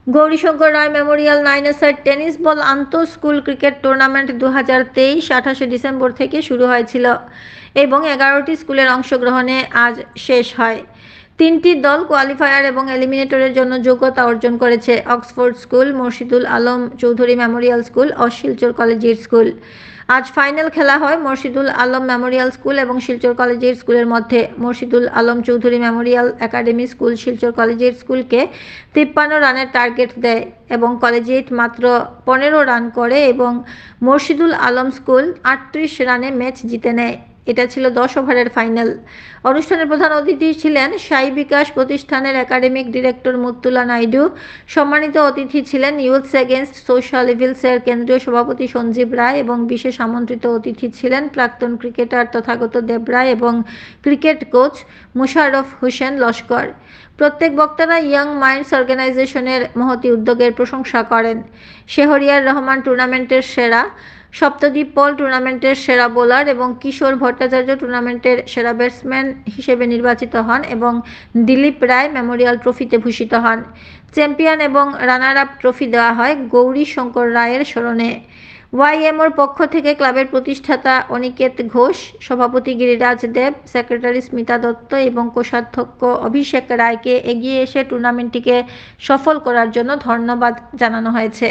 গৌরীশঙ্কর রায় Memorial 9 tennis ball আন্তঃ school cricket tournament 2023 28 December থেকে শুরু হয়েছিল এবং 11টি স্কুলের অংশগ্রহণে আজ শেষ হয়। 3টি দল কোয়ালিফায়ার এবং এলিমিনেটরের জন্য যোগ্যতা অর্জন করেছে: Oxford school, Murshidul Alam Chowdhury memorial school ও শিলচর কলেজিয়েট স্কুল। আজ ফাইনাল খেলা হয় মুর্শিদুল আলম মেমোরিয়াল স্কুল এবং শিলচর কলেজিয়েট স্কুলের মধ্যে। Murshidul Alam Chowdhury memorial academy school Silchar collegiate স্কুলকে 53 রানের টার্গেট দেয় এবং কলেজিয়েট মাত্র 15 রান করে এবং মুর্শিদুল আলম স্কুল 38 রানে ম্যাচ জিতে নেয়। এটা ছিল 10 ওভারের ফাইনাল। অনুষ্ঠানের প্রধান অতিথি ছিলেন সাই বিকাশ প্রতিষ্ঠানের একাডেমিক ডিরেক্টর মুত্তুলা নাইডু। সম্মানিত অতিথি ছিলেন ইউথস এগেইনস্ট সোশ্যাল ইভিলসের কেন্দ্রীয় সভাপতি সঞ্জীব রায় এবং বিশেষ আমন্ত্রিত অতিথি ছিলেন প্রাক্তন ক্রিকেটার তথাগত দেব রায় এবং ক্রিকেট কোচ মুশাররফ হোসেন লস্কর। প্রত্যেক বক্তারা ইয়াং মাইন্ডস অর্গানাইজেশনের মহতী উদ্যোগের প্রশংসা করেন। শেহরিয়ার রহমান টুর্নামেন্টের সেরা, সপ্তদ্বীপ পল টুর্নামেন্টের সেরা বোলার এবং কিশোর ভট্টাচার্য টুর্নামেন্টের সেরা ব্যাটসম্যান হিসেবে নির্বাচিত হন এবং দিলীপ রায় মেমোরিয়াল ট্রফিতে ভূষিত হন। চ্যাম্পিয়ন এবং রানার আপ ট্রফি দেওয়া হয় গৌরী শঙ্কর রায়ের স্মরণে। ওয়াইএমওর পক্ষ থেকে ক্লাবের প্রতিষ্ঠাতা অনিকেত ঘোষ, সভাপতি গিরিরাজ দেব, সেক্রেটারি স্মিতা দত্ত এবং কোষাধ্যক্ষ অভিষেক রায়কে এগিয়ে এসে টুর্নামেন্টটিকে সফল করার জন্য ধন্যবাদ জানানো হয়েছে।